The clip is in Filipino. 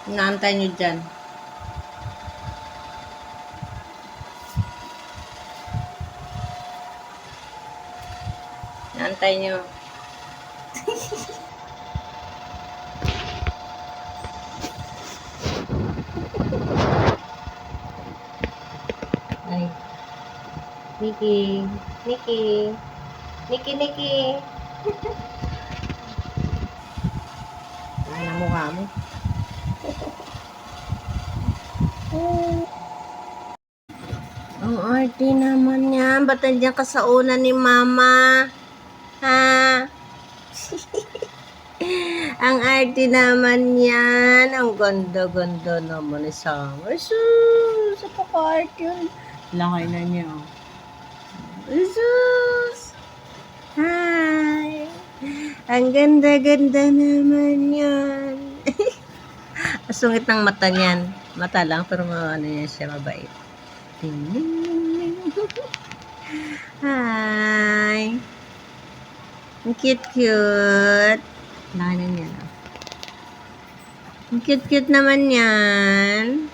Inaantay nyo dyan. Inaantay nyo. Ay. Nikki. Nikki. Nikki, Nikki. Ay, namukha mo. Ang arte naman yan. Ba't nandiyan ka sa una ni Mama? Ha? Ang arte naman yan. Ang ganda-ganda naman ni Summer. Sus! Sa paka-arte yun. Laki na niya. Sus! Hi! Ang ganda-ganda naman yan. Sungit ng mata niyan. Mata lang, pero ano yan siya, mabait. Hi! Ang cute-cute. Laki na niya. Ang cute-cute naman yan.